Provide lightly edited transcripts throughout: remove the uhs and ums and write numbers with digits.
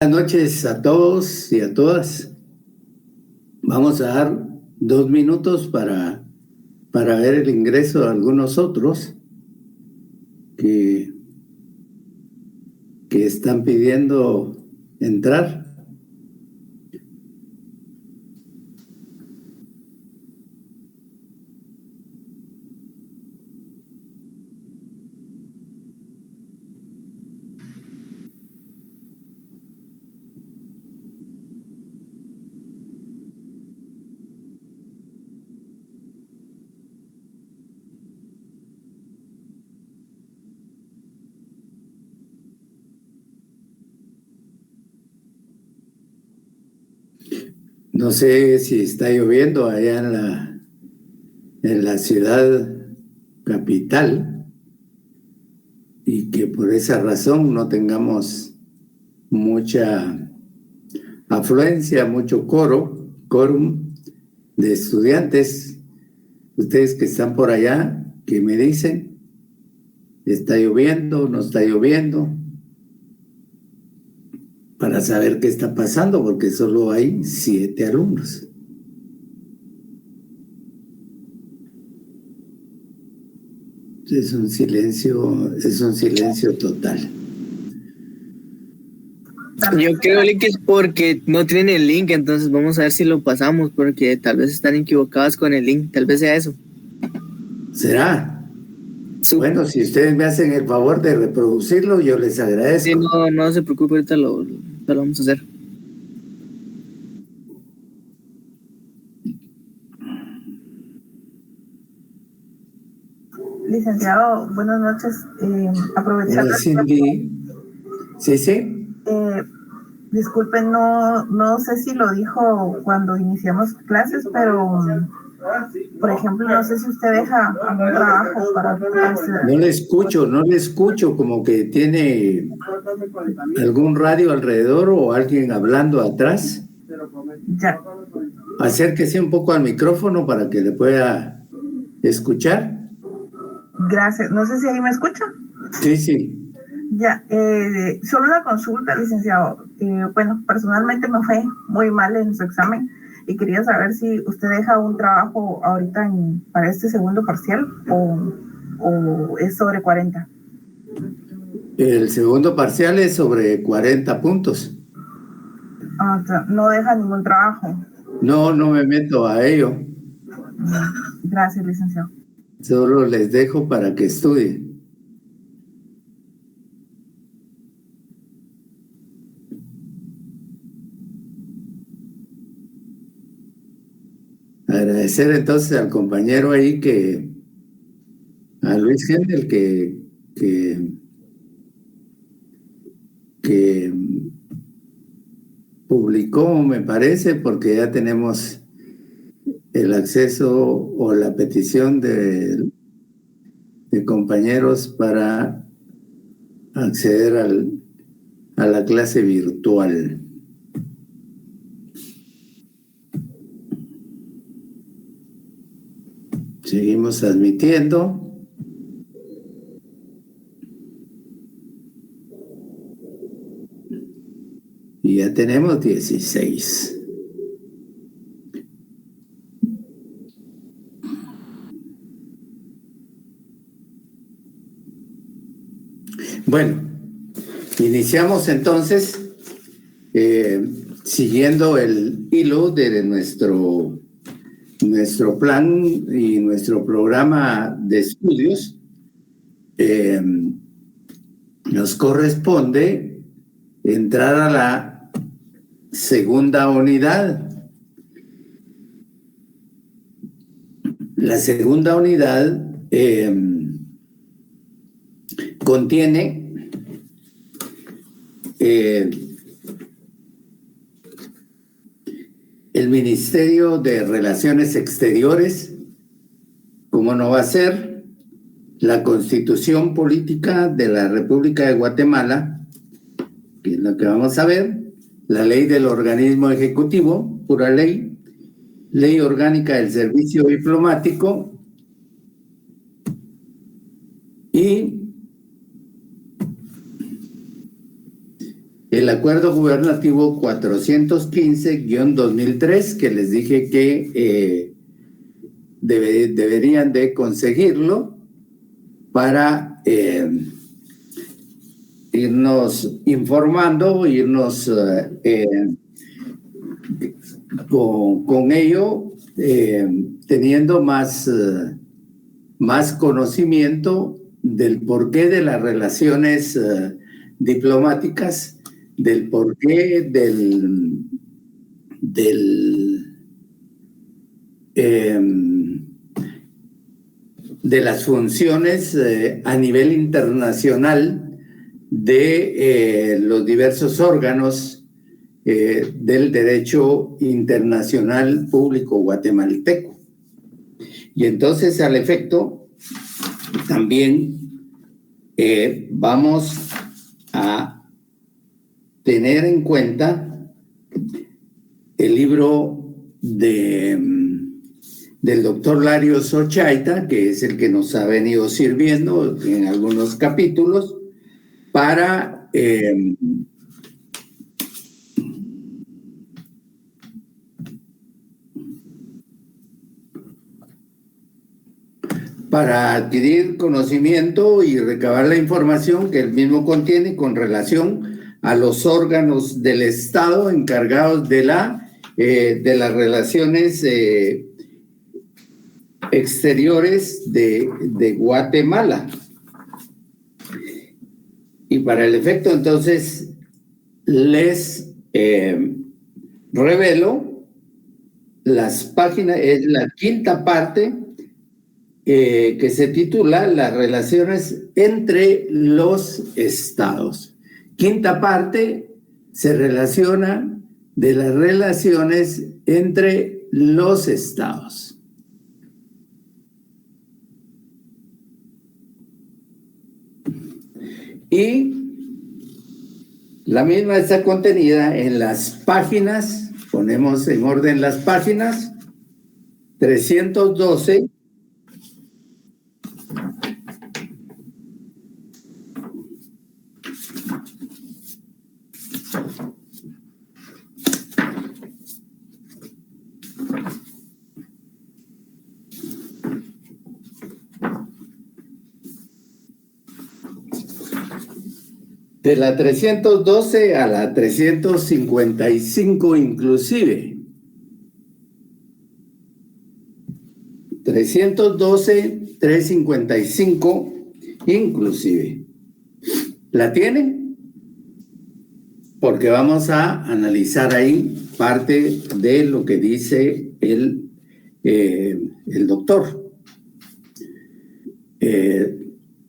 Buenas noches a todos y a todas. Vamos a dar 2 minutos para ver el ingreso de algunos otros que, que están pidiendo entrar. No sé si está lloviendo allá en la ciudad capital y que por esa razón no tengamos mucha afluencia, mucho quórum de estudiantes. Ustedes que están por allá, ¿qué me dicen? ¿Está lloviendo? ¿No está lloviendo? Para saber qué está pasando, porque solo hay 7 alumnos. Es un silencio total. Yo creo que es porque no tienen el link, entonces vamos a ver si lo pasamos, porque tal vez están equivocadas con el link, tal vez sea eso. ¿Será? Bueno, si ustedes me hacen el favor de reproducirlo, yo les agradezco. Sí, no se preocupe, ahorita lo vamos a hacer. Licenciado, buenas noches. Aprovechando. Hola, Cindy. Sí. Disculpen, no sé si lo dijo cuando iniciamos clases, pero por ejemplo, no sé si usted deja algún trabajo para hacer. No le escucho, como que tiene algún radio alrededor o alguien hablando atrás. Ya. Acérquese un poco al micrófono para que le pueda escuchar. Gracias. No sé si ahí me escucha. Sí. Ya, solo una consulta, licenciado. Bueno, personalmente me fue muy mal en su examen y quería saber si usted deja un trabajo ahorita para este segundo parcial o es sobre 40. El segundo parcial es sobre 40 puntos. No deja ningún trabajo. No me meto a ello. Gracias, licenciado. Solo les dejo para que estudien. Agradecer entonces al compañero ahí a Luis Gendel que publicó, me parece, porque ya tenemos el acceso o la petición de compañeros para acceder a la clase virtual. Seguimos admitiendo. Y ya tenemos 16. Bueno, iniciamos entonces siguiendo el hilo de nuestro plan y nuestro programa de estudios. Nos corresponde entrar a la segunda unidad. La segunda unidad contiene el Ministerio de Relaciones Exteriores, ¿cómo no va a ser? La Constitución Política de la República de Guatemala, que es lo que vamos a ver, la ley del organismo ejecutivo, pura ley, ley orgánica del servicio diplomático y el acuerdo gubernativo 415-2003, que les dije que deberían de conseguirlo para irnos informando, irnos con ello teniendo más conocimiento del porqué de las relaciones diplomáticas, del porqué de las funciones a nivel internacional de los diversos órganos del derecho internacional público guatemalteco. Y entonces, al efecto, también vamos a tener en cuenta el libro del doctor Larios Ochaita, que es el que nos ha venido sirviendo en algunos capítulos, para adquirir conocimiento y recabar la información que el mismo contiene con relación a los órganos del Estado encargados de las relaciones exteriores de Guatemala. Y para el efecto, entonces, les revelo las páginas, es la quinta parte, que se titula Las relaciones entre los estados. Quinta parte se relaciona de las relaciones entre los estados. Y la misma está contenida en las páginas, ponemos en orden las páginas, 312, de la 312 a la 355 inclusive. 312, 355 inclusive. ¿La tienen? Porque vamos a analizar ahí parte de lo que dice el doctor.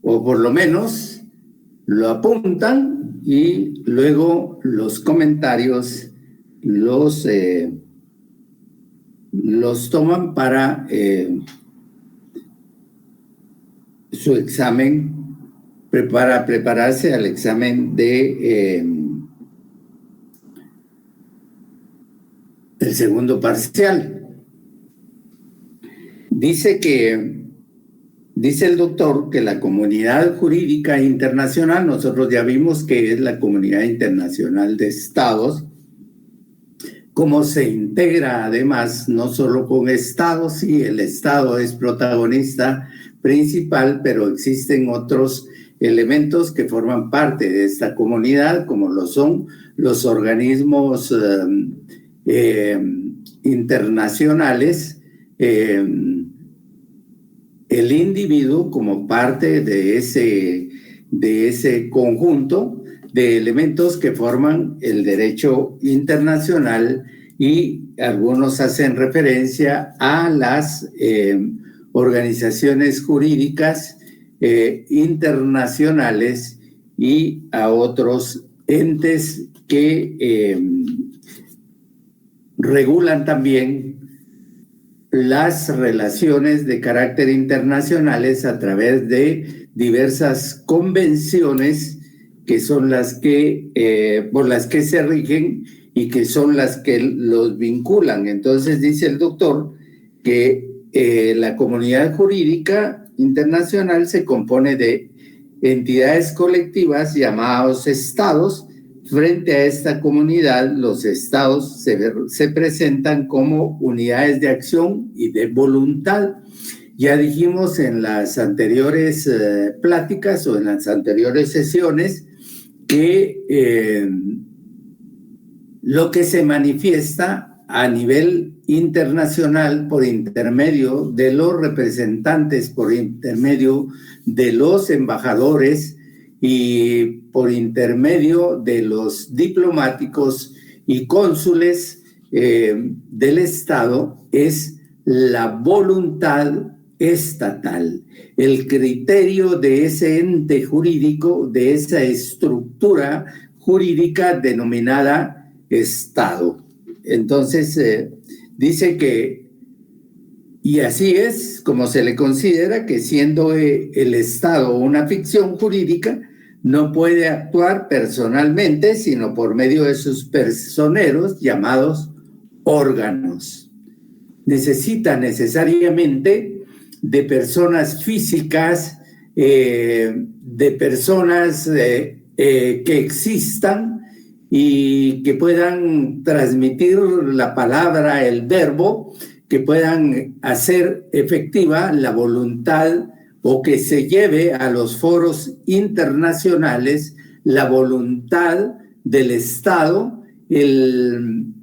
O por lo menos lo apuntan y luego los comentarios los toman para su examen, prepararse al examen de el segundo parcial. Dice el doctor que la comunidad jurídica internacional, nosotros ya vimos que es la comunidad internacional de estados, cómo se integra además no solo con estados, sí, el estado es protagonista principal, pero existen otros elementos que forman parte de esta comunidad, como lo son los organismos internacionales, el individuo como parte de ese conjunto de elementos que forman el derecho internacional, y algunos hacen referencia a las organizaciones jurídicas internacionales y a otros entes que regulan también las relaciones de carácter internacionales a través de diversas convenciones que son las que por las que se rigen y que son las que los vinculan. Entonces dice el doctor que la comunidad jurídica internacional se compone de entidades colectivas llamados estados, frente a esta comunidad, los estados se presentan como unidades de acción y de voluntad. Ya dijimos en las anteriores pláticas o en las anteriores sesiones que lo que se manifiesta a nivel internacional por intermedio de los representantes, por intermedio de los embajadores y por intermedio de los diplomáticos y cónsules del Estado es la voluntad estatal, el criterio de ese ente jurídico, de esa estructura jurídica denominada Estado. Entonces, dice que, y así es como se le considera que siendo el Estado una ficción jurídica, no puede actuar personalmente, sino por medio de sus personeros llamados órganos. Necesita necesariamente de personas físicas, de personas que existan y que puedan transmitir la palabra, el verbo, que puedan hacer efectiva la voluntad o que se lleve a los foros internacionales la voluntad del Estado, el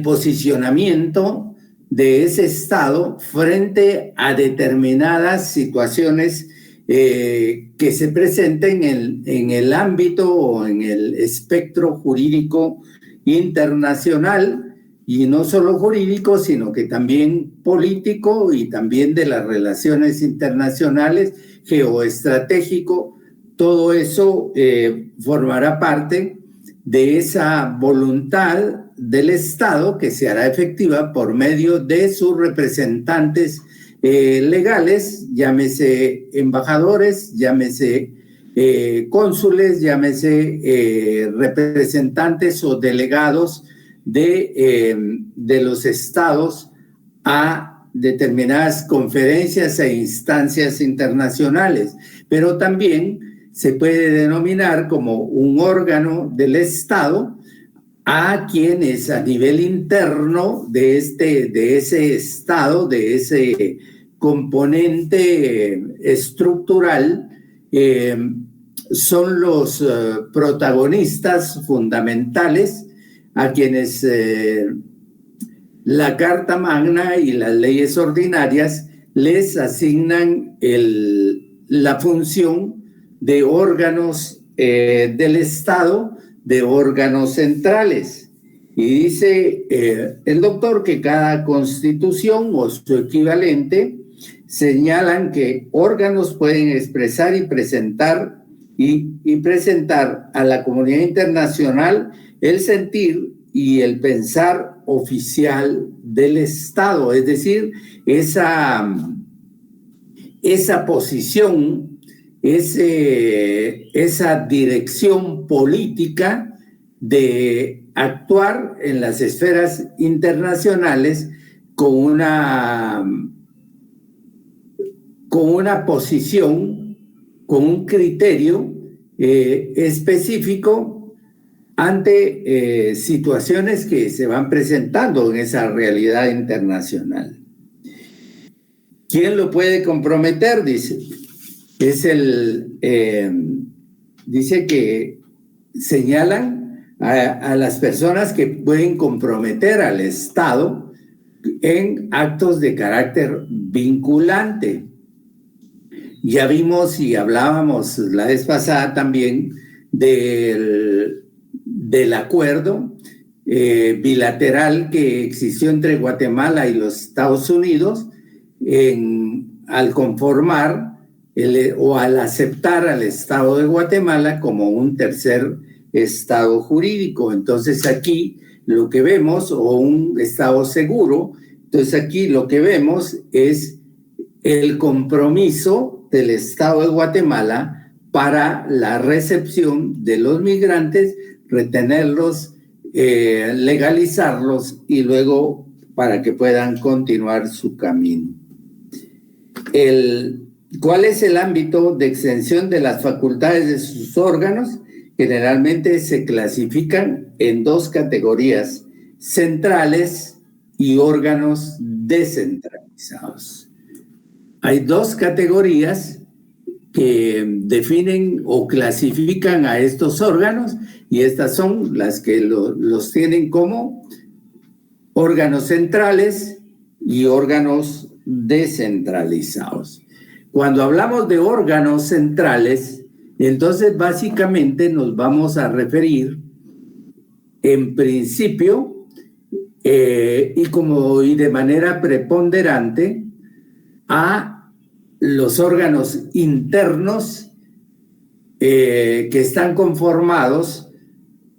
posicionamiento de ese Estado frente a determinadas situaciones que se presenten en el ámbito o en el espectro jurídico internacional, y no solo jurídico, sino que también político y también de las relaciones internacionales, geoestratégico. Todo eso formará parte de esa voluntad del Estado que se hará efectiva por medio de sus representantes legales, llámese embajadores, llámese cónsules, llámese representantes o delegados de los estados a determinadas conferencias e instancias internacionales, pero también se puede denominar como un órgano del Estado a quienes a nivel interno de ese Estado, de ese componente estructural, son los protagonistas fundamentales a quienes la Carta Magna y las leyes ordinarias les asignan la función de órganos del Estado, de órganos centrales. Y dice el doctor que cada constitución o su equivalente señalan que órganos pueden expresar y presentar a la comunidad internacional el sentir y el pensar oficial del Estado, es decir, esa posición, esa dirección política de actuar en las esferas internacionales con una posición, con un criterio específico ante situaciones que se van presentando en esa realidad internacional. ¿Quién lo puede comprometer? Dice. Dice que señalan a las personas que pueden comprometer al Estado en actos de carácter vinculante. Ya vimos y hablábamos la vez pasada también del acuerdo bilateral que existió entre Guatemala y los Estados Unidos al conformar o al aceptar al Estado de Guatemala como un tercer Estado jurídico. Entonces aquí lo que vemos, o un Estado seguro, entonces aquí lo que vemos es el compromiso del Estado de Guatemala para la recepción de los migrantes, retenerlos, legalizarlos y luego para que puedan continuar su camino. ¿Cuál es el ámbito de extensión de las facultades de sus órganos? generalmente se clasifican en dos categorías: centrales y órganos descentralizados. Hay dos categorías que definen o clasifican a estos órganos, y estas son las que los tienen como órganos centrales y órganos descentralizados. Cuando hablamos de órganos centrales, entonces básicamente nos vamos a referir en principio y de manera preponderante a los órganos internos que están conformados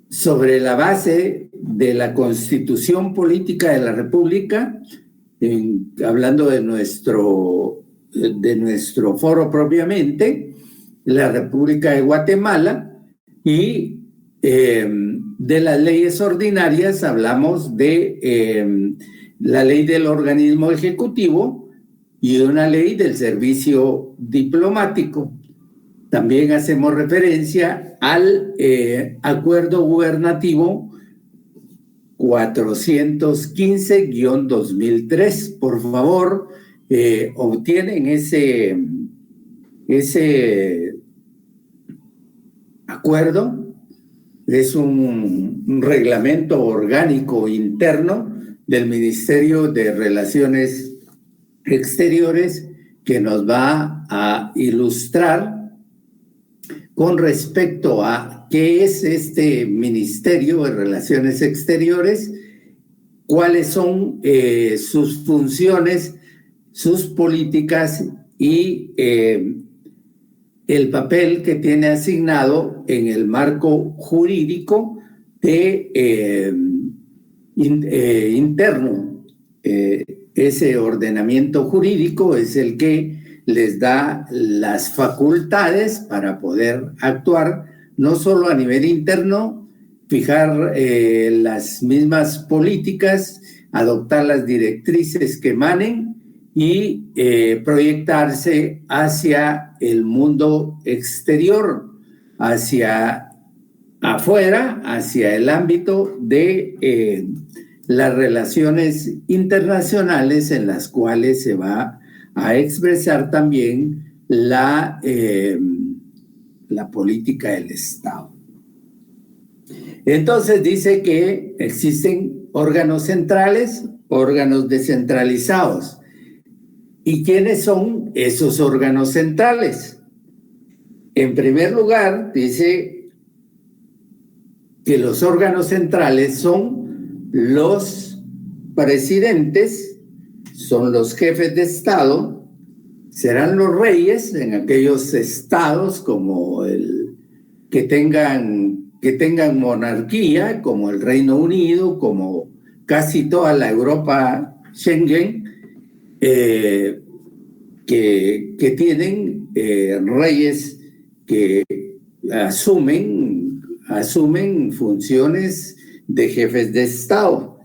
sobre la base de la Constitución Política de la República, hablando de nuestro foro propiamente, la República de Guatemala, y de las leyes ordinarias hablamos de la ley del organismo ejecutivo y de una ley del servicio diplomático. También hacemos referencia al acuerdo gubernativo 415-2003. Por favor, obtienen ese acuerdo. Es un reglamento orgánico interno del Ministerio de Relaciones Exteriores que nos va a ilustrar con respecto a qué es este Ministerio de Relaciones Exteriores, cuáles son sus funciones, sus políticas y el papel que tiene asignado en el marco jurídico interno. Ese ordenamiento jurídico es el que les da las facultades para poder actuar no solo a nivel interno, fijar las mismas políticas, adoptar las directrices que emanen y proyectarse hacia el mundo exterior, hacia afuera, hacia el ámbito de las relaciones internacionales en las cuales se va a expresar también la política del Estado. Entonces dice que existen órganos centrales, órganos descentralizados. ¿Y quiénes son esos órganos centrales? En primer lugar, dice que los órganos centrales son los presidentes, son los jefes de Estado, serán los reyes en aquellos estados como que tengan monarquía, como el Reino Unido, como casi toda la Europa Schengen, que tienen reyes que asumen funciones de jefes de Estado.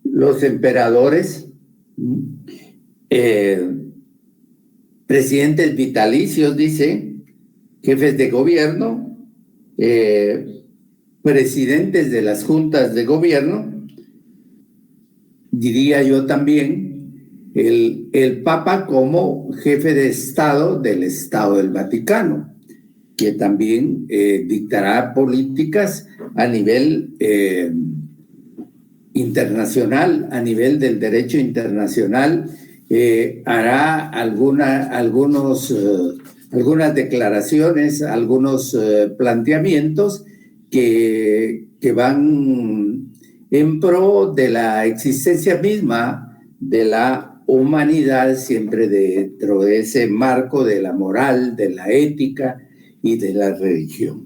Los emperadores, presidentes vitalicios, dice, jefes de gobierno, presidentes de las juntas de gobierno, diría yo también, el Papa como jefe de Estado del Estado del Vaticano, que también dictará políticas a nivel internacional, a nivel del derecho internacional, hará algunas declaraciones, algunos planteamientos que van en pro de la existencia misma de la humanidad, siempre dentro de ese marco de la moral, de la ética y de la religión.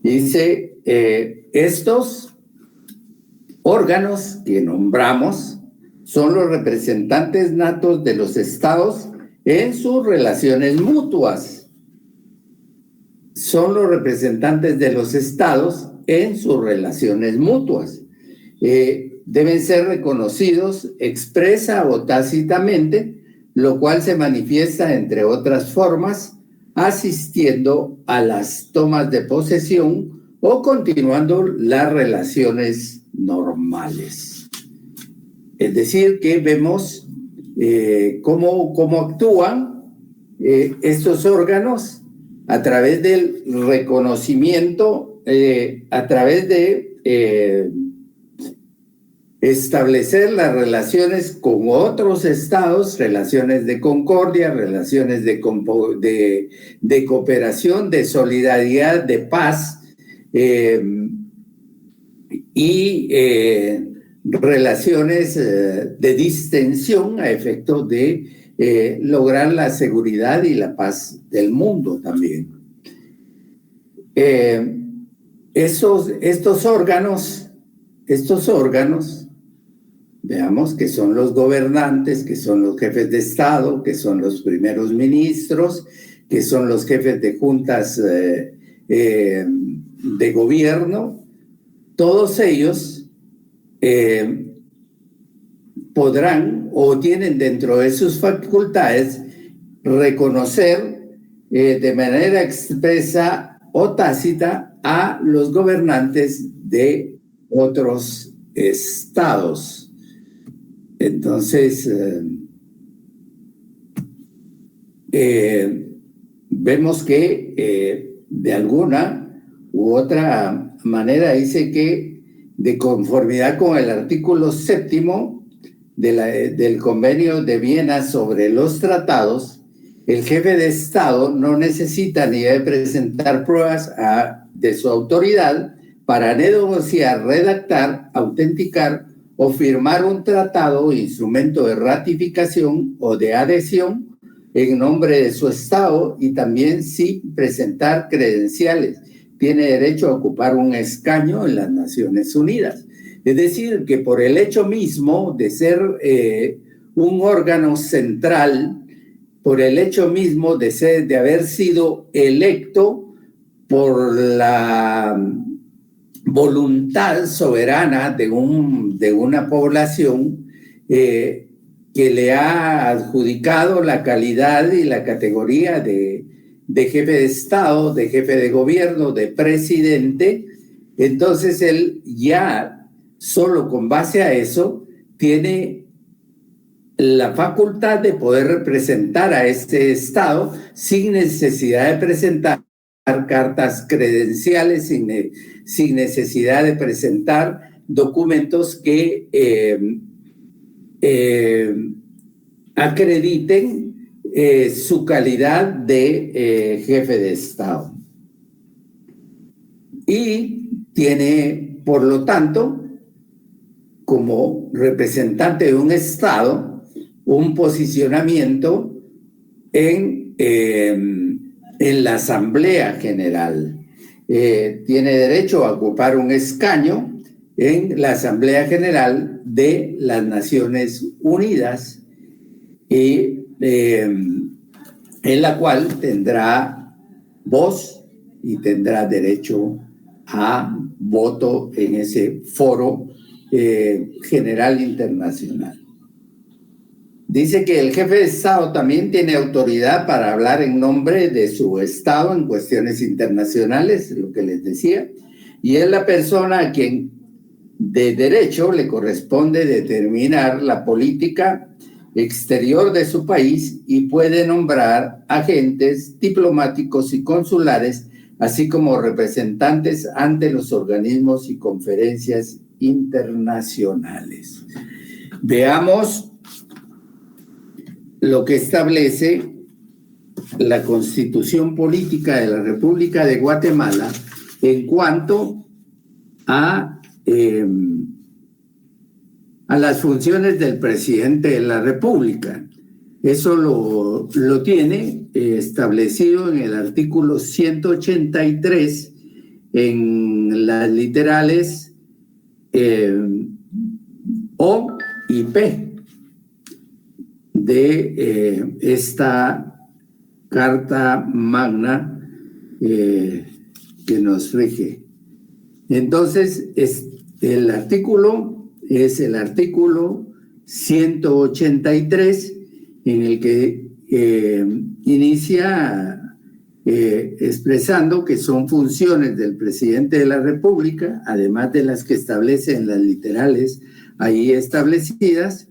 Dice, estos órganos que nombramos son los representantes natos de los estados en sus relaciones mutuas. Son los representantes de los estados en sus relaciones mutuas. Deben ser reconocidos expresa o tácitamente, lo cual se manifiesta, entre otras formas, asistiendo a las tomas de posesión o continuando las relaciones normales. Es decir, que vemos cómo actúan estos órganos a través del reconocimiento, a través de establecer las relaciones con otros estados, relaciones de concordia, relaciones de cooperación, de solidaridad, de paz, y relaciones de distensión a efecto de lograr la seguridad y la paz del mundo también. Estos órganos, veamos que son los gobernantes, que son los jefes de Estado, que son los primeros ministros, que son los jefes de juntas de gobierno. Todos ellos podrán o tienen dentro de sus facultades reconocer de manera expresa o tácita a los gobernantes de otros estados. Entonces, vemos que de alguna u otra manera dice que de conformidad con el artículo 7º del Convenio de Viena sobre los tratados, el jefe de Estado no necesita ni debe presentar pruebas de su autoridad para negociar, redactar, autenticar o firmar un tratado o instrumento de ratificación o de adhesión en nombre de su Estado, y también sin presentar credenciales. Tiene derecho a ocupar un escaño en las Naciones Unidas. Es decir, que por el hecho mismo de ser un órgano central, por el hecho mismo de haber sido electo por la voluntad soberana de una población que le ha adjudicado la calidad y la categoría de jefe de Estado, de jefe de gobierno, de presidente, entonces él ya solo con base a eso tiene la facultad de poder representar a este Estado sin necesidad de presentar cartas credenciales, sin necesidad de presentar documentos que acrediten su calidad de jefe de Estado. Y tiene, por lo tanto, como representante de un Estado, un posicionamiento en la Asamblea General. Tiene derecho a ocupar un escaño en la Asamblea General de las Naciones Unidas, y en la cual tendrá voz y tendrá derecho a voto en ese foro general internacional. Dice que el jefe de Estado también tiene autoridad para hablar en nombre de su Estado en cuestiones internacionales, lo que les decía, y es la persona a quien de derecho le corresponde determinar la política exterior de su país y puede nombrar agentes diplomáticos y consulares, así como representantes ante los organismos y conferencias internacionales. Veamos lo que establece la Constitución Política de la República de Guatemala en cuanto a las funciones del presidente de la República. Eso lo tiene establecido en el artículo 183 en las literales O y P de esta Carta Magna que nos rige. Entonces, el artículo es el artículo 183, en el que inicia expresando que son funciones del presidente de la República, además de las que establecen las literales ahí establecidas.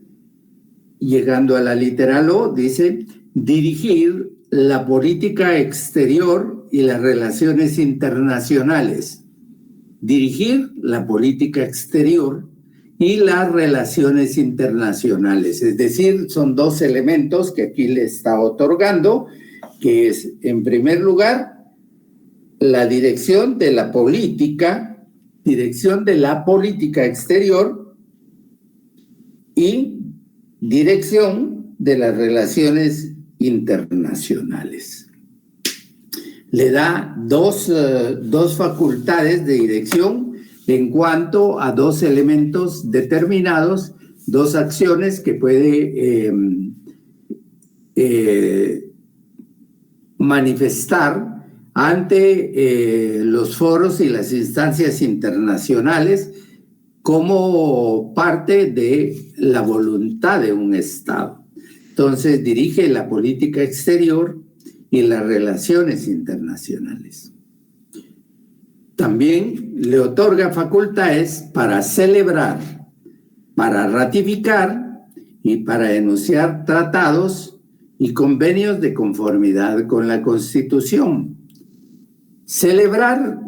Llegando a la literal O, dice dirigir la política exterior y las relaciones internacionales. Dirigir la política exterior y las relaciones internacionales. Es decir, son dos elementos que aquí le está otorgando, que es, en primer lugar, la dirección de la política exterior y dirección de las relaciones internacionales. Le da dos facultades de dirección en cuanto a dos elementos determinados, dos acciones que puede manifestar ante los foros y las instancias internacionales como parte de la voluntad de un Estado. Entonces dirige la política exterior y las relaciones internacionales. También le otorga facultades para celebrar, para ratificar y para denunciar tratados y convenios de conformidad con la Constitución. Celebrar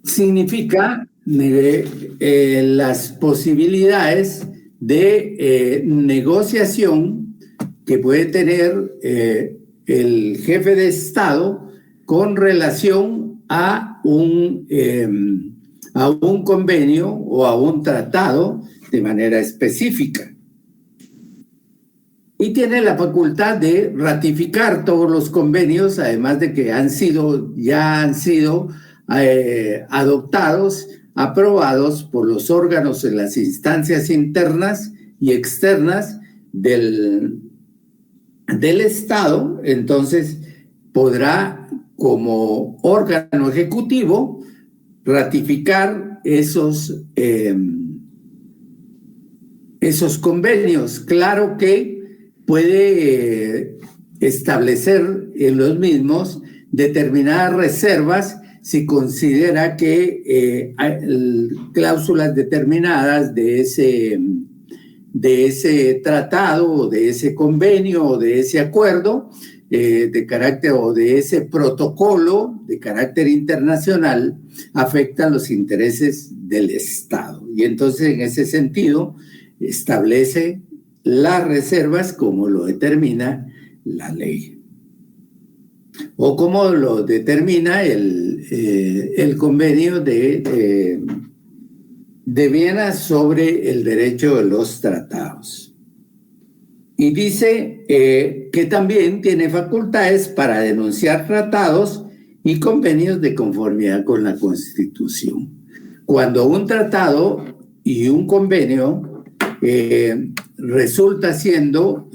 significa las posibilidades de negociación que puede tener el jefe de Estado con relación a un convenio o a un tratado de manera específica. Y tiene la facultad de ratificar todos los convenios, además de que ya han sido adoptados, aprobados por los órganos en las instancias internas y externas del Estado. Entonces podrá, como órgano ejecutivo, ratificar esos convenios. Claro que puede establecer en los mismos determinadas reservas si considera que hay cláusulas determinadas de ese tratado o de ese convenio o de ese acuerdo de carácter o de ese protocolo de carácter internacional afectan los intereses del Estado. Y entonces en ese sentido establece las reservas como lo determina la ley o como lo determina el convenio de Viena sobre el derecho de los tratados. Y dice que también tiene facultades para denunciar tratados y convenios de conformidad con la Constitución. Cuando un tratado y un convenio resulta siendo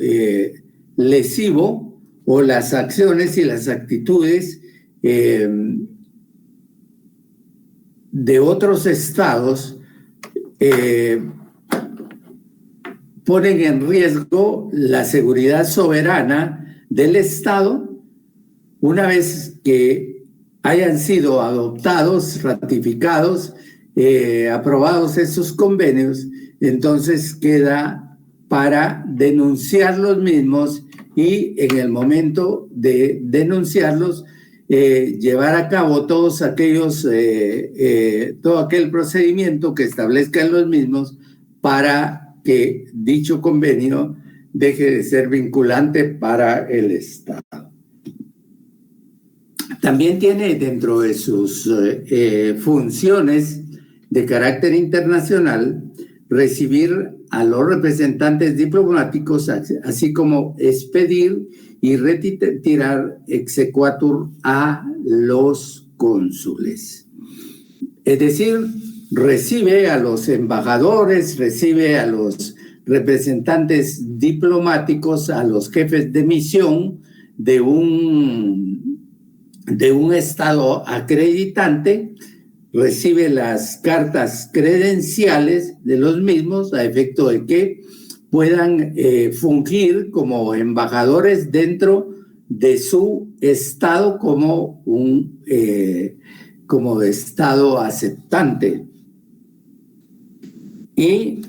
lesivo o las acciones y las actitudes de otros estados ponen en riesgo la seguridad soberana del Estado, una vez que hayan sido adoptados, ratificados, aprobados esos convenios, entonces queda para denunciar los mismos y en el momento de denunciarlos llevar a cabo todo aquel procedimiento que establezcan los mismos para que dicho convenio deje de ser vinculante para el Estado. También tiene dentro de sus funciones de carácter internacional recibir a los representantes diplomáticos, así como expedir y retirar exequatur a los cónsules. Es decir, recibe a los embajadores, recibe a los representantes diplomáticos, a los jefes de misión de un estado acreditante, recibe las cartas credenciales de los mismos a efecto de que puedan fungir como embajadores dentro de su estado como como estado aceptante. Y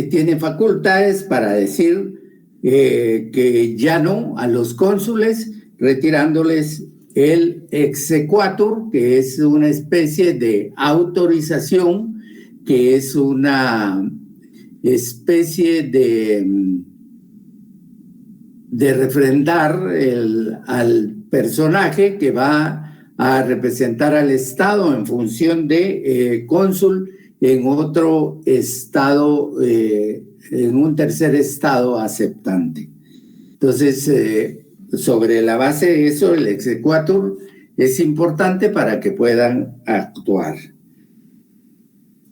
tiene facultades para decir que ya no a los cónsules, retirándoles el exequatur, que es una especie de autorización, que es una especie de refrendar al personaje que va a representar al Estado en función de cónsul en otro estado, en un tercer estado aceptante. Entonces, sobre la base de eso, el exequatur es importante para que puedan actuar.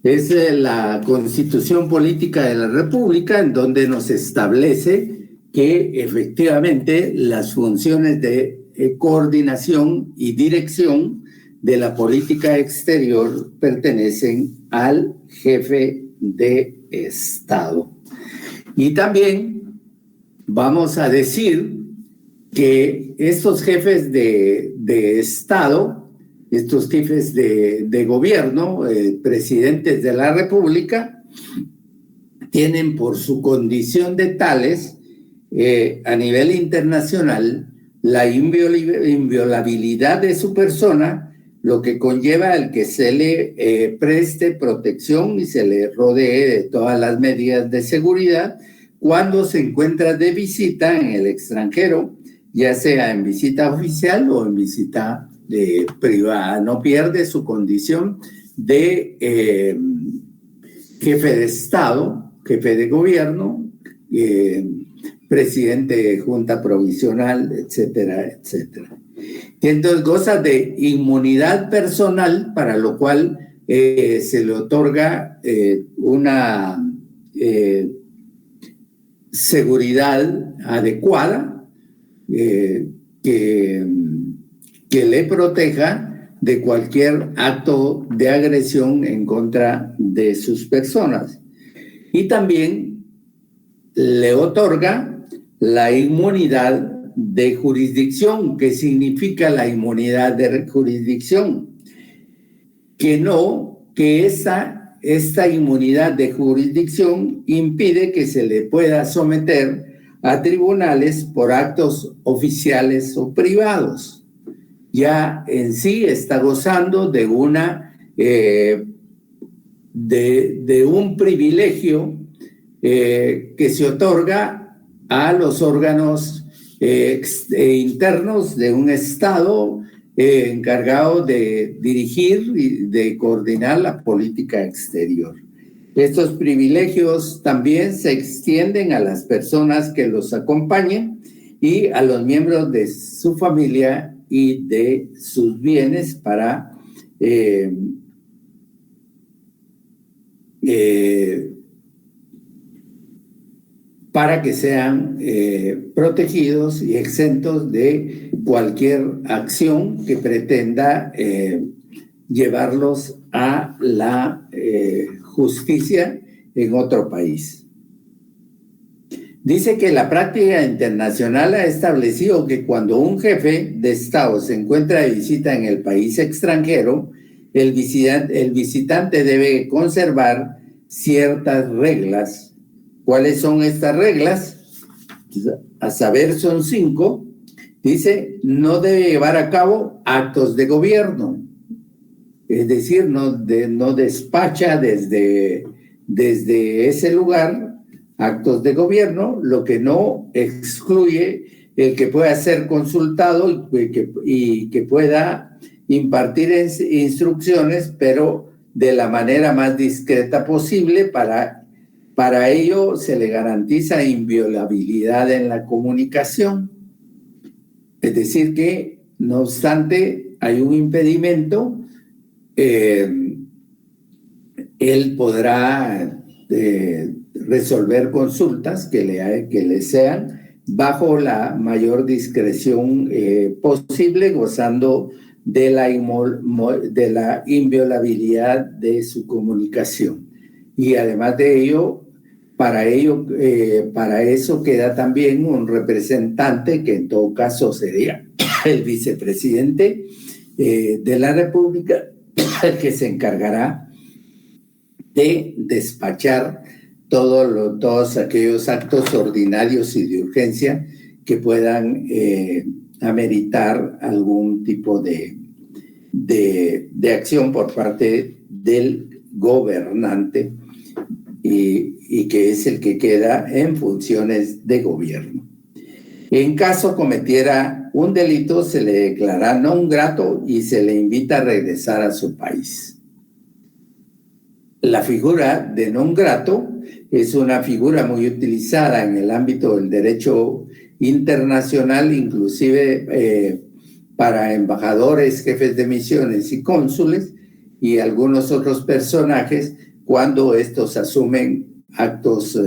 Es la Constitución Política de la República en donde nos establece que efectivamente las funciones de coordinación y dirección de la política exterior pertenecen al jefe de Estado. Y también vamos a decir que estos jefes de Estado, estos jefes de gobierno, presidentes de la República, tienen por su condición de tales a nivel internacional la inviolabilidad de su persona, lo que conlleva el que se le preste protección y se le rodee de todas las medidas de seguridad cuando se encuentra de visita en el extranjero, ya sea en visita oficial o en visita privada. No pierde su condición de jefe de Estado, jefe de gobierno, presidente de junta provisional, etcétera, etcétera. Entonces goza de inmunidad personal, para lo cual se le otorga una seguridad adecuada que le proteja de cualquier acto de agresión en contra de sus personas. Y también le otorga la inmunidad de jurisdicción. ¿Qué significa la inmunidad de jurisdicción? Que esta inmunidad de jurisdicción impide que se le pueda someter a tribunales por actos oficiales o privados. Ya en sí está gozando de un privilegio que se otorga a los órganos internos de un Estado encargado de dirigir y de coordinar la política exterior. Estos privilegios también se extienden a las personas que los acompañen y a los miembros de su familia y de sus bienes para que sean protegidos y exentos de cualquier acción que pretenda llevarlos a la justicia en otro país. Dice que la práctica internacional ha establecido que cuando un jefe de Estado se encuentra de visita en el país extranjero, el visitante debe conservar ciertas reglas. ¿Cuáles son estas reglas? A saber, son 5. Dice, no debe llevar a cabo actos de gobierno. Es decir, no despacha desde ese lugar actos de gobierno, lo que no excluye el que pueda ser consultado y que pueda impartir instrucciones, pero de la manera más discreta posible. Para ello se le garantiza inviolabilidad en la comunicación. Es decir que, no obstante, hay un impedimento, él podrá resolver consultas que le sean bajo la mayor discreción posible, gozando de la inviolabilidad de su comunicación. Y además de ello, para ello, para eso queda también un representante que en todo caso sería el vicepresidente de la República, el que se encargará de despachar todos aquellos actos ordinarios y de urgencia que puedan ameritar algún tipo de acción por parte del gobernante y que es el que queda en funciones de gobierno. En caso cometiera un delito, se le declara non grato y se le invita a regresar a su país. La figura de non grato es una figura muy utilizada en el ámbito del derecho internacional, inclusive para embajadores, jefes de misiones y cónsules y algunos otros personajes cuando estos asumen actos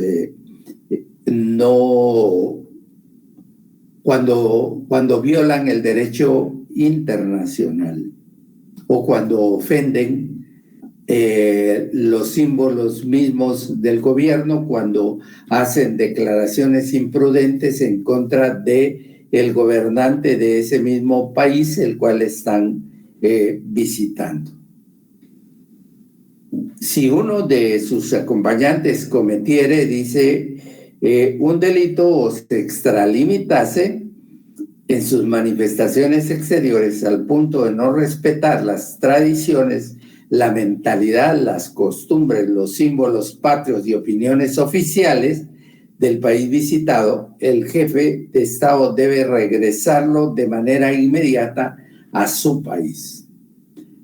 cuando violan el derecho internacional o cuando ofenden los símbolos mismos del gobierno, cuando hacen declaraciones imprudentes en contra de el gobernante de ese mismo país, el cual están visitando. Si uno de sus acompañantes cometiere, dice, un delito o se extralimitase en sus manifestaciones exteriores al punto de no respetar las tradiciones, la mentalidad, las costumbres, los símbolos patrios y opiniones oficiales del país visitado, el jefe de Estado debe regresarlo de manera inmediata a su país.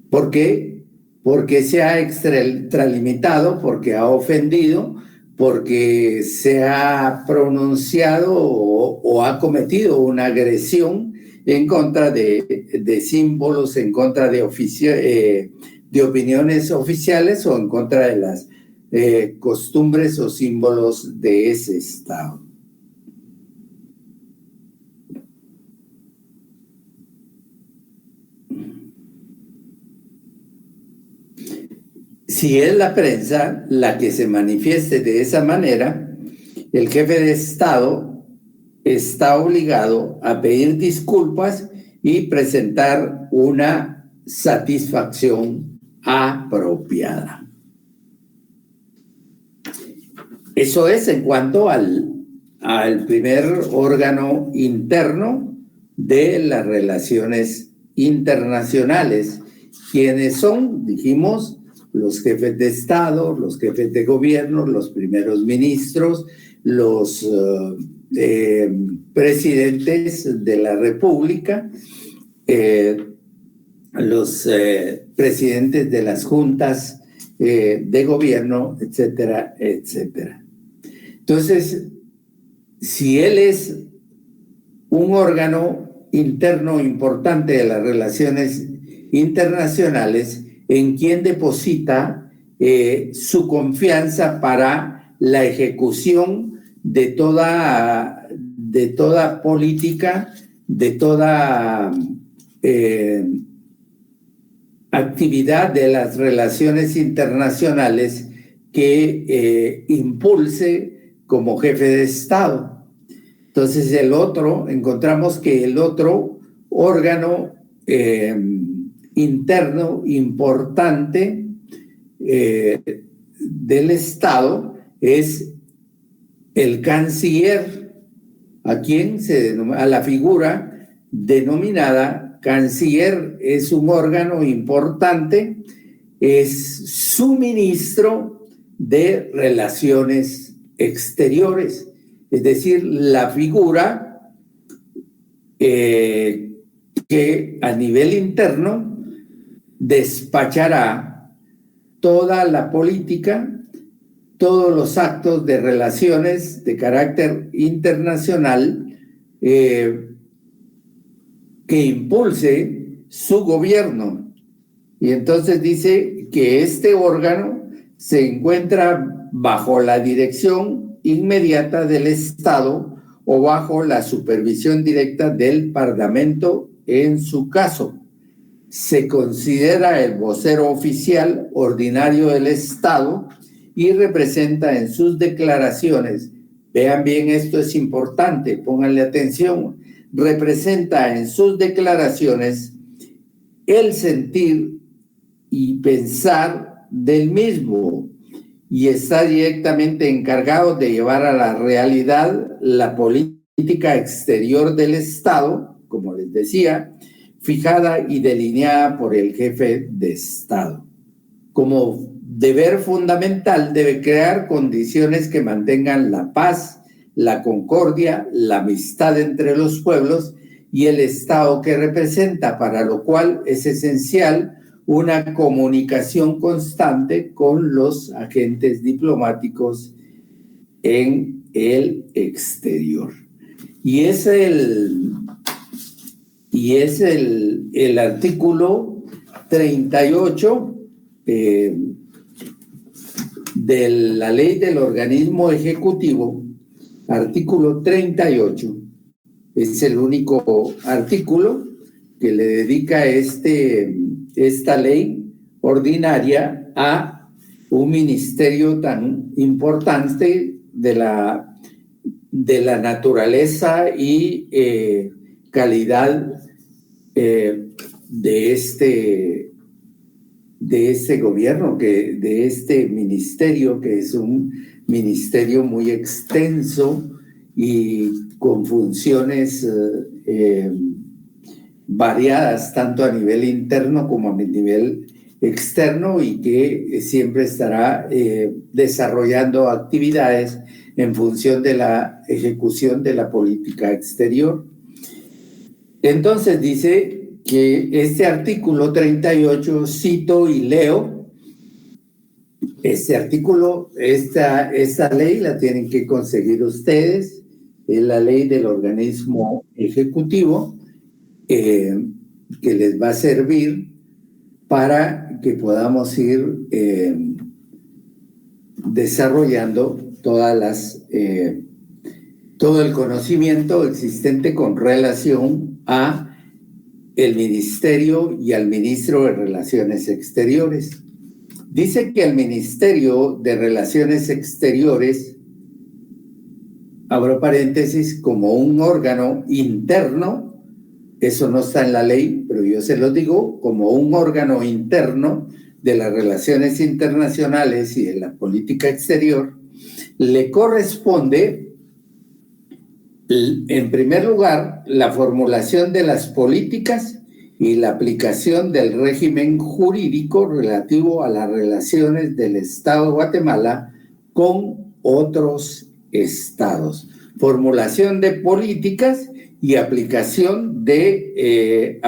¿Por qué? Porque se ha extralimitado, porque ha ofendido, porque se ha pronunciado o ha cometido una agresión en contra de símbolos, en contra de opiniones oficiales o en contra de las costumbres o símbolos de ese Estado. Si es la prensa la que se manifieste de esa manera, el jefe de Estado está obligado a pedir disculpas y presentar una satisfacción apropiada. Eso es en cuanto al primer órgano interno de las relaciones internacionales. ¿Quiénes son? Dijimos, los jefes de Estado, los jefes de gobierno, los primeros ministros, los presidentes de la República, los presidentes de las juntas de gobierno, etcétera, etcétera. Entonces, si él es un órgano interno importante de las relaciones internacionales, en quien deposita su confianza para la ejecución de toda política, de toda actividad de las relaciones internacionales que impulse como jefe de Estado. Entonces encontramos que el otro órgano interno importante del Estado es el canciller, a la figura denominada canciller. Es un órgano importante, es su ministro de Relaciones Exteriores, es decir, la figura que a nivel interno despachará toda la política, todos los actos de relaciones de carácter internacional que impulse su gobierno. Y entonces dice que este órgano se encuentra bajo la dirección inmediata del Estado o bajo la supervisión directa del Parlamento en su caso. Se considera el vocero oficial ordinario del Estado y representa en sus declaraciones, vean bien, esto es importante, pónganle atención, representa en sus declaraciones el sentir y pensar del mismo y está directamente encargado de llevar a la realidad la política exterior del Estado, como les decía, fijada y delineada por el jefe de Estado. Como deber fundamental debe crear condiciones que mantengan la paz, la concordia, la amistad entre los pueblos y el Estado que representa, para lo cual es esencial una comunicación constante con los agentes diplomáticos en el exterior. Y es el artículo 38 de la ley del organismo ejecutivo, artículo 38, es el único artículo que le dedica esta ley ordinaria a un ministerio tan importante de la naturaleza y calidad de este gobierno, de este ministerio, que es un ministerio muy extenso y con funciones variadas, tanto a nivel interno como a nivel externo, y que siempre estará desarrollando actividades en función de la ejecución de la política exterior. Entonces dice que este artículo 38, cito y leo, este artículo, esta ley la tienen que conseguir ustedes, es la ley del organismo ejecutivo, que les va a servir para que podamos ir desarrollando todo el conocimiento existente con relación a el ministerio y al ministro de Relaciones Exteriores. Dice que el Ministerio de Relaciones Exteriores, abro paréntesis, como un órgano interno, eso no está en la ley, pero yo se lo digo, como un órgano interno de las relaciones internacionales y de la política exterior, le corresponde, en primer lugar, la formulación de las políticas y la aplicación del régimen jurídico relativo a las relaciones del Estado de Guatemala con otros estados. Formulación de políticas y aplicación del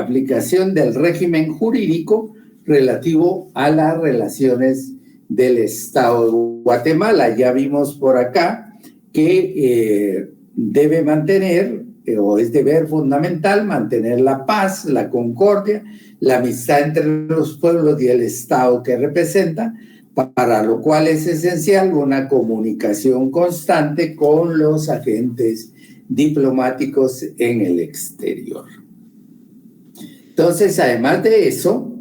régimen jurídico relativo a las relaciones del Estado de Guatemala. Ya vimos por acá que debe mantener, o es deber fundamental, mantener la paz, la concordia, la amistad entre los pueblos y el Estado que representa, para lo cual es esencial una comunicación constante con los agentes diplomáticos en el exterior. Entonces, además de eso,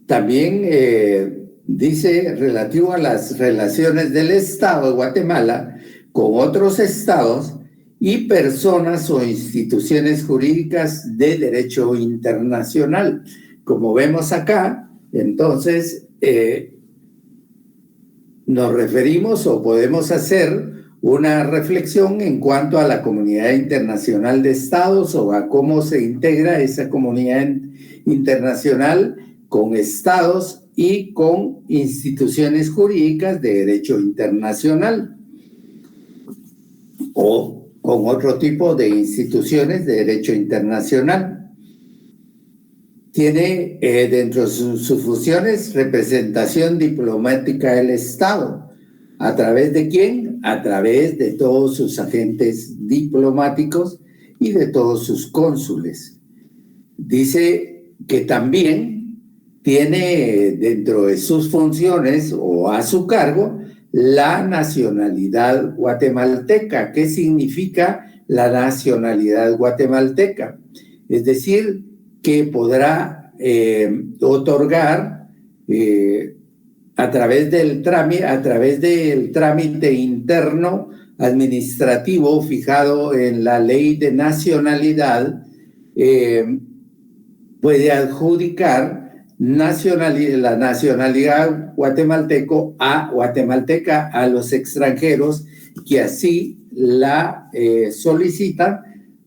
también dice, relativo a las relaciones del Estado de Guatemala con otros estados y personas o instituciones jurídicas de derecho internacional. Como vemos acá, entonces nos referimos o podemos hacer una reflexión en cuanto a la comunidad internacional de estados o a cómo se integra esa comunidad internacional con estados y con instituciones jurídicas de derecho internacional o con otro tipo de instituciones de derecho internacional. Tiene dentro de sus funciones representación diplomática del Estado. ¿A través de quién? A través de todos sus agentes diplomáticos y de todos sus cónsules. Dice que también tiene dentro de sus funciones o a su cargo la nacionalidad guatemalteca. ¿Qué significa la nacionalidad guatemalteca? Es decir, que podrá otorgar a través del trámite interno administrativo fijado en la ley de nacionalidad, puede adjudicar la nacionalidad guatemalteca a los extranjeros que así la solicitan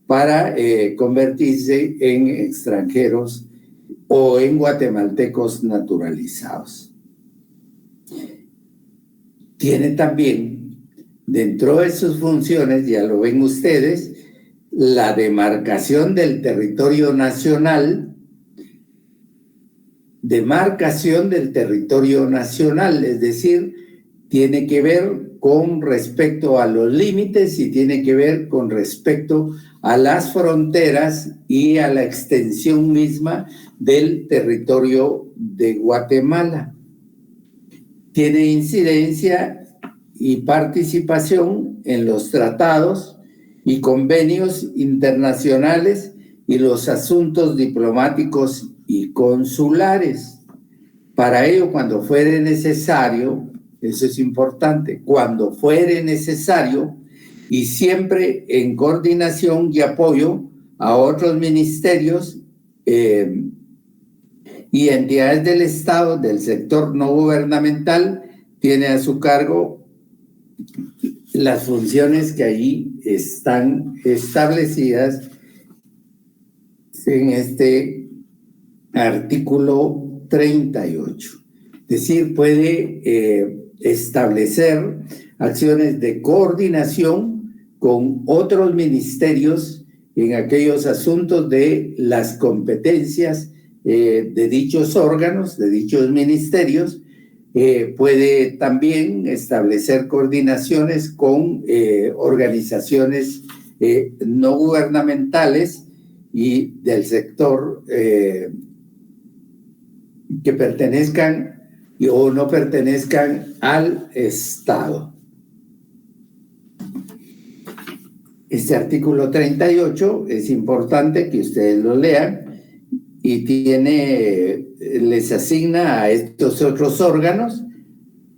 para convertirse en extranjeros o en guatemaltecos naturalizados. Tiene también, dentro de sus funciones, ya lo ven ustedes, la demarcación del territorio nacional, es decir, tiene que ver con respecto a los límites y tiene que ver con respecto a las fronteras y a la extensión misma del territorio de Guatemala. Tiene incidencia y participación en los tratados y convenios internacionales y los asuntos diplomáticos y consulares. Para ello, cuando fuere necesario, eso es importante, cuando fuere necesario y siempre en coordinación y apoyo a otros ministerios y entidades del Estado, del sector no gubernamental, tiene a su cargo las funciones que allí están establecidas en este artículo 38. Es decir, puede establecer acciones de coordinación con otros ministerios en aquellos asuntos de las competencias de dichos órganos, de dichos ministerios. Puede también establecer coordinaciones con organizaciones no gubernamentales y del sector que pertenezcan o no pertenezcan al Estado. Este artículo 38 es importante que ustedes lo lean y les asigna a estos otros órganos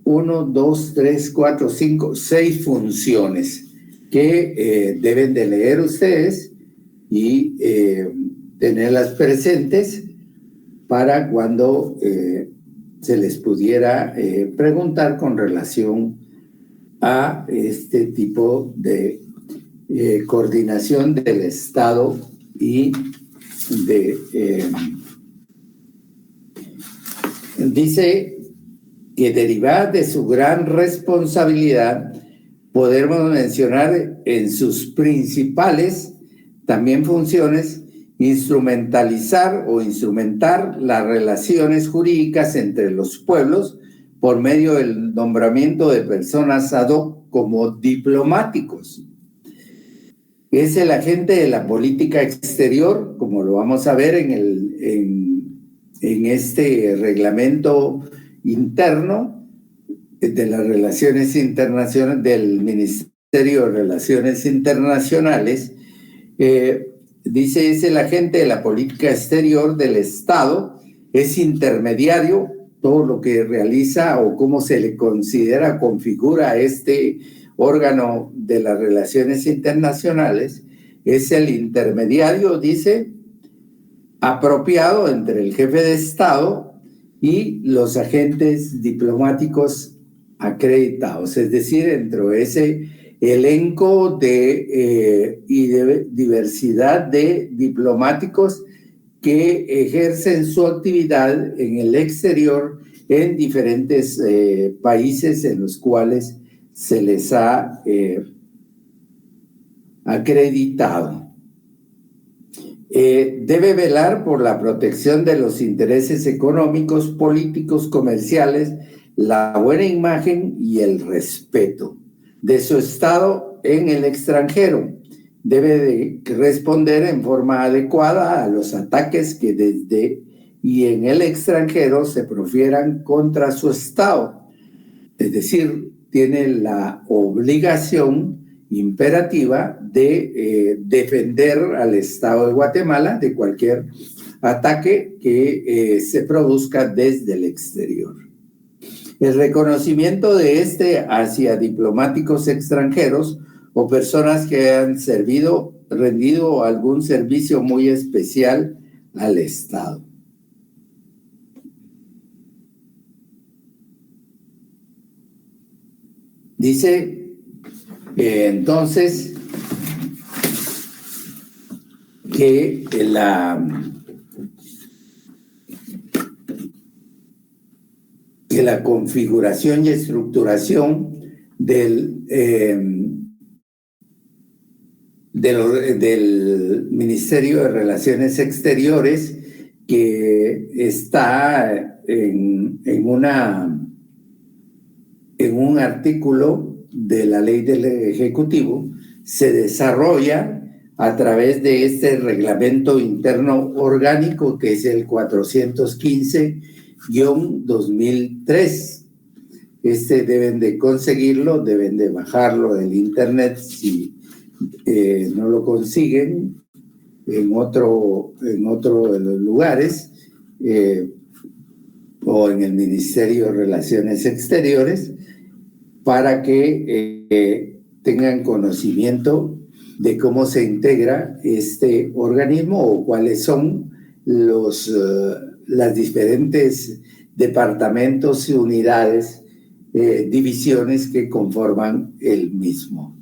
1, 2, 3, 4, 5, 6 funciones que deben de leer ustedes y tenerlas presentes para cuando se les pudiera preguntar con relación a este tipo de coordinación del Estado y dice que derivada de su gran responsabilidad podemos mencionar en sus principales también funciones instrumentar las relaciones jurídicas entre los pueblos por medio del nombramiento de personas ad hoc como diplomáticos. Es el agente de la política exterior, como lo vamos a ver en este reglamento interno de las relaciones internacionales, del Ministerio de Relaciones Internacionales. Dice, es el agente de la política exterior del Estado, es intermediario, todo lo que realiza o cómo se le considera, configura este órgano de las relaciones internacionales, es el intermediario, dice, apropiado entre el jefe de Estado y los agentes diplomáticos acreditados, es decir, dentro de ese elenco y de diversidad de diplomáticos que ejercen su actividad en el exterior en diferentes países en los cuales se les ha acreditado. Debe velar por la protección de los intereses económicos, políticos, comerciales, la buena imagen y el respeto de su Estado en el extranjero. Debe de responder en forma adecuada a los ataques que desde y en el extranjero se profieran contra su Estado. Es decir, tiene la obligación imperativa de defender al Estado de Guatemala de cualquier ataque que se produzca desde el exterior. El reconocimiento de este hacia diplomáticos extranjeros o personas que han rendido algún servicio muy especial al Estado. Dice entonces que la configuración y estructuración del Ministerio de Relaciones Exteriores, que está en un artículo de la ley del Ejecutivo, se desarrolla a través de este reglamento interno orgánico que es el 415-2003. Deben de conseguirlo, deben de bajarlo del internet si no lo consiguen en otro de los lugares o en el Ministerio de Relaciones Exteriores, para que tengan conocimiento de cómo se integra este organismo o cuáles son las diferentes departamentos y unidades, divisiones que conforman el mismo.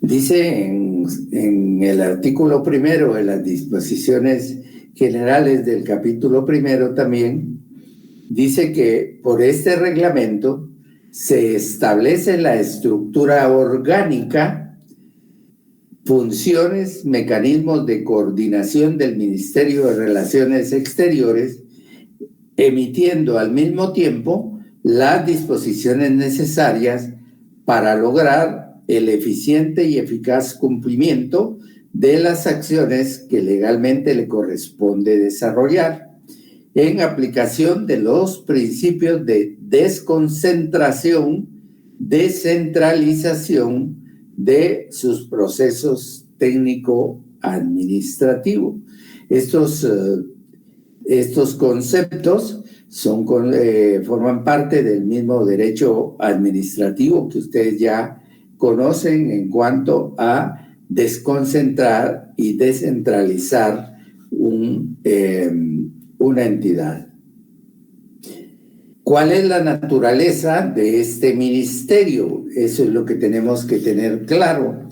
Dice en el artículo primero de las disposiciones generales del capítulo primero también, dice que por este reglamento se establece la estructura orgánica, funciones, mecanismos de coordinación del Ministerio de Relaciones Exteriores, emitiendo al mismo tiempo las disposiciones necesarias para lograr el eficiente y eficaz cumplimiento de las acciones que legalmente le corresponde desarrollar, en aplicación de los principios de desconcentración, descentralización de sus procesos técnico-administrativos. Estos conceptos forman parte del mismo derecho administrativo que ustedes ya conocen en cuanto a desconcentrar y descentralizar una entidad. ¿Cuál es la naturaleza de este ministerio? Eso es lo que tenemos que tener claro.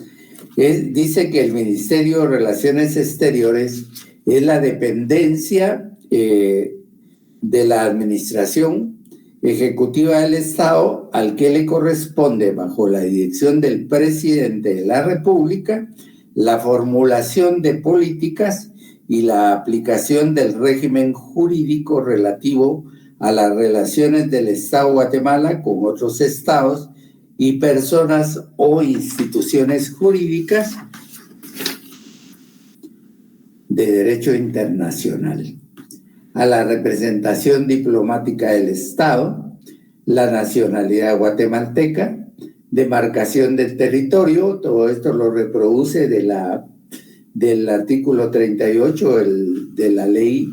Dice que el Ministerio de Relaciones Exteriores es la dependencia de la administración ejecutiva del Estado, al que le corresponde, bajo la dirección del presidente de la República, la formulación de políticas y la aplicación del régimen jurídico relativo a las relaciones del Estado de Guatemala con otros estados y personas o instituciones jurídicas de derecho internacional, a la representación diplomática del Estado, la nacionalidad guatemalteca, demarcación del territorio. Todo esto lo reproduce del artículo 38 de la ley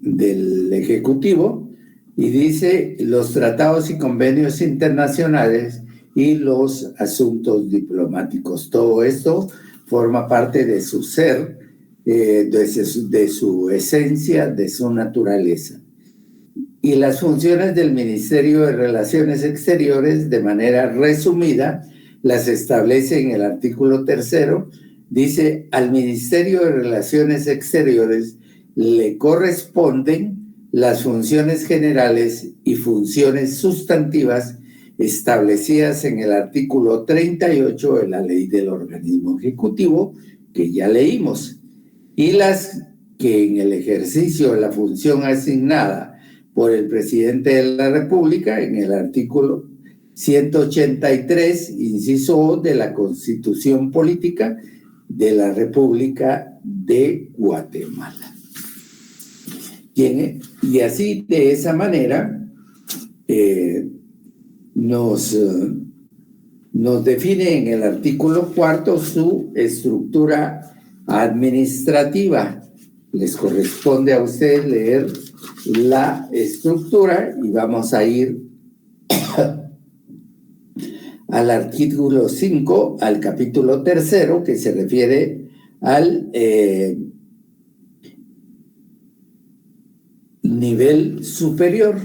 del Ejecutivo, y dice los tratados y convenios internacionales y los asuntos diplomáticos. Todo esto forma parte de su ser, de su esencia, de su naturaleza. Y las funciones del Ministerio de Relaciones Exteriores, de manera resumida, las establece en el artículo 3. Dice: al Ministerio de Relaciones Exteriores le corresponden las funciones generales y funciones sustantivas establecidas en el artículo 38 de la Ley del Organismo Ejecutivo, que ya leímos, y las que en el ejercicio de la función asignada por el presidente de la República, en el artículo 183, inciso O, de la Constitución Política de la República de Guatemala. Y así, de esa manera, nos define en el artículo 4 su estructura administrativa. Les corresponde a ustedes leer la estructura y vamos a ir al artículo 5, al capítulo 3, que se refiere al nivel superior,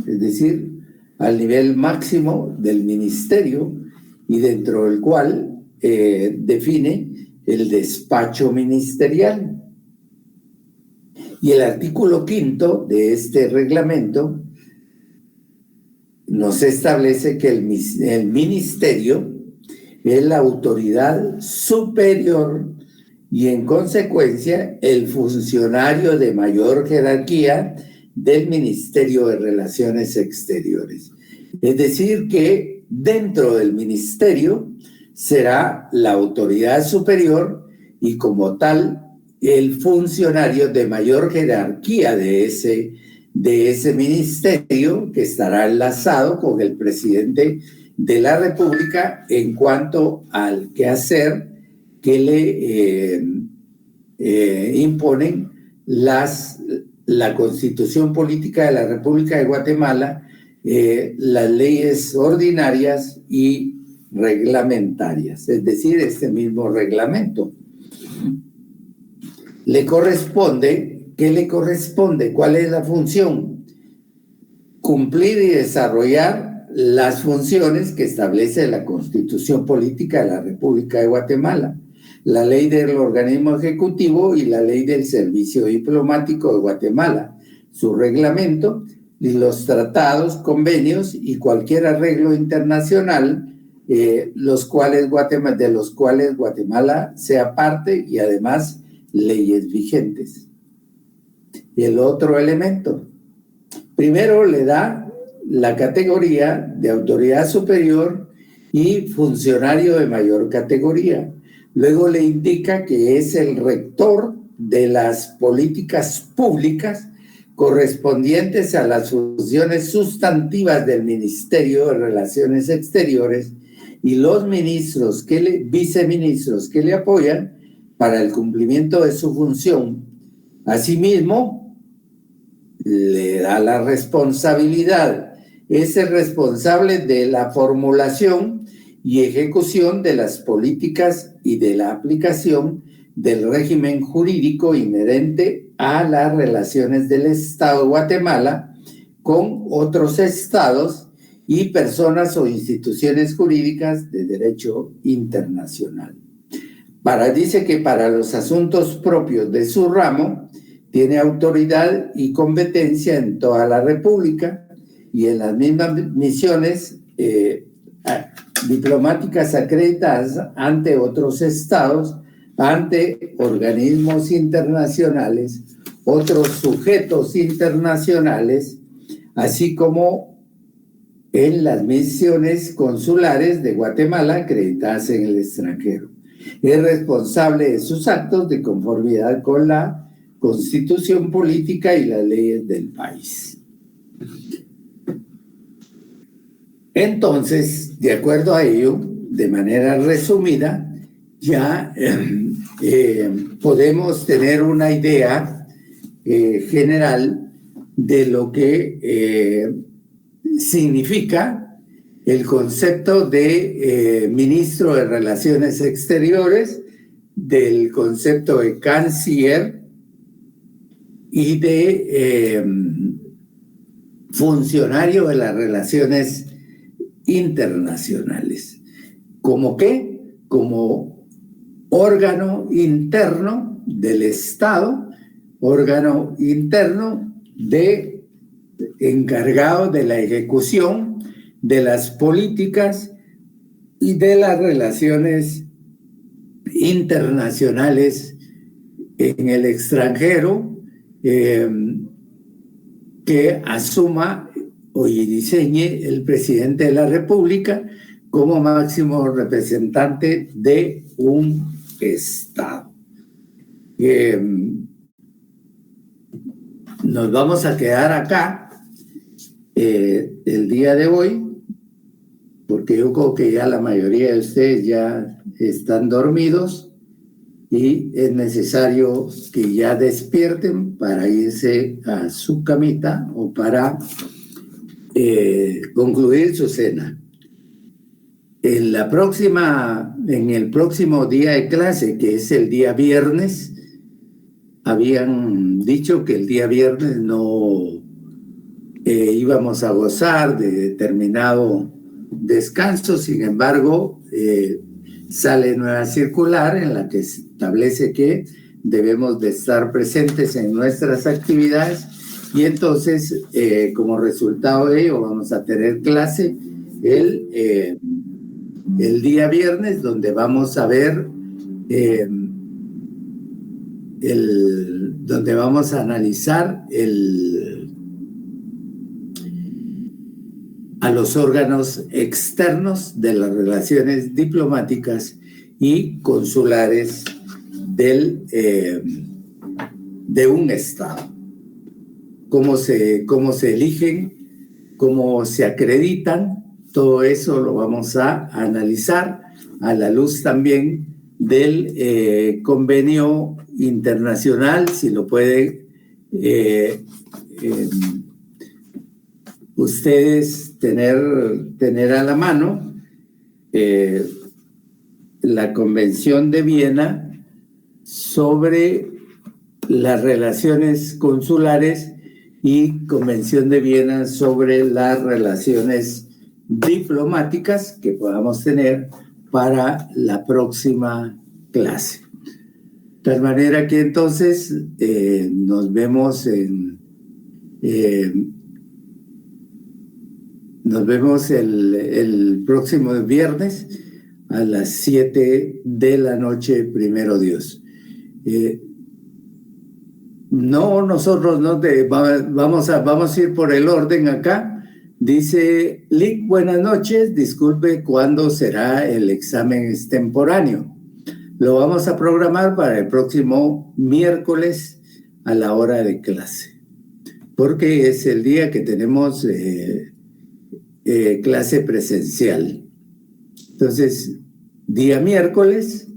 es decir, al nivel máximo del ministerio, y dentro del cual define el despacho ministerial. Y el artículo 5 de este reglamento nos establece que el ministerio es la autoridad superior y, en consecuencia, el funcionario de mayor jerarquía del Ministerio de Relaciones Exteriores. Es decir, que dentro del ministerio será la autoridad superior y, como tal, el funcionario de mayor jerarquía de ese ministerio, que estará enlazado con el presidente de la República en cuanto al quehacer que le imponen la Constitución Política de la República de Guatemala, las leyes ordinarias y reglamentarias, es decir, este mismo reglamento. ¿Qué le corresponde? ¿Cuál es la función? Cumplir y desarrollar las funciones que establece la Constitución Política de la República de Guatemala, la ley del organismo ejecutivo y la ley del servicio diplomático de Guatemala, su reglamento y los tratados, convenios y cualquier arreglo internacional de los cuales Guatemala sea parte, y además leyes vigentes. Y el otro elemento, primero le da la categoría de autoridad superior y funcionario de mayor categoría. Luego le indica que es el rector de las políticas públicas correspondientes a las funciones sustantivas del Ministerio de Relaciones Exteriores y los viceministros que le apoyan para el cumplimiento de su función. Asimismo, le da la responsabilidad. Es el responsable de la formulación y ejecución de las políticas y de la aplicación del régimen jurídico inherente a las relaciones del Estado de Guatemala con otros estados y personas o instituciones jurídicas de derecho internacional. Dice que para los asuntos propios de su ramo tiene autoridad y competencia en toda la República y en las mismas misiones diplomáticas acreditadas ante otros estados, ante organismos internacionales, otros sujetos internacionales, así como en las misiones consulares de Guatemala acreditadas en el extranjero. Es responsable de sus actos de conformidad con la Constitución Política y las leyes del país. Entonces, de acuerdo a ello, de manera resumida, ya podemos tener una idea general de lo que significa el concepto de ministro de Relaciones Exteriores, del concepto de canciller y de funcionario de las relaciones internacionales. ¿Cómo qué? Como órgano interno del Estado, órgano interno encargado de la ejecución de las políticas y de las relaciones internacionales en el extranjero, que asuma o diseñe el presidente de la República como máximo representante de un Estado. Nos vamos a quedar acá el día de hoy, porque yo creo que ya la mayoría de ustedes ya están dormidos, y es necesario que ya despierten para irse a su camita o para concluir su cena. En el próximo día de clase, que es el día viernes, habían dicho que el día viernes no íbamos a gozar de determinado descanso. Sin embargo, sale nueva circular en la que se establece que debemos de estar presentes en nuestras actividades, y entonces como resultado de ello vamos a tener clase el día viernes, donde vamos a ver donde vamos a analizar a los órganos externos de las relaciones diplomáticas y consulares de un Estado. Cómo se eligen, cómo se acreditan, todo eso lo vamos a analizar a la luz también del convenio internacional, si lo pueden ustedes tener a la mano, la Convención de Viena sobre las relaciones consulares y Convención de Viena sobre las relaciones diplomáticas que podamos tener para la próxima clase. De tal manera que entonces nos vemos el próximo viernes a las 7 de la noche, primero Dios. Nosotros vamos a ir por el orden acá. Dice Lick, buenas noches, disculpe, ¿cuándo será el examen extemporáneo? Lo vamos a programar para el próximo miércoles a la hora de clase, porque es el día que tenemos clase presencial. Entonces, día miércoles,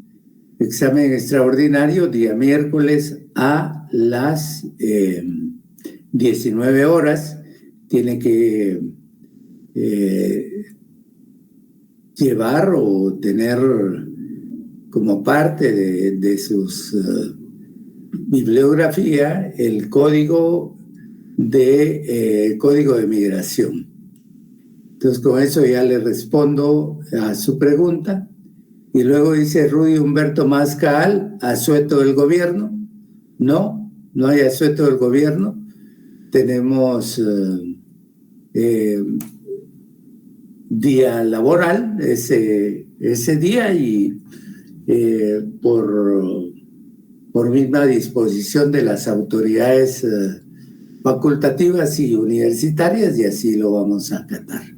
examen extraordinario, día miércoles a las 19 horas, tiene que llevar o tener como parte de sus bibliografía el código de migración. Entonces, con eso ya le respondo a su pregunta. Y luego dice Rudy Humberto Mascaal, ¿asueto del gobierno? No hay asueto del gobierno. Tenemos día laboral ese día, y por misma disposición de las autoridades facultativas y universitarias, y así lo vamos a acatar.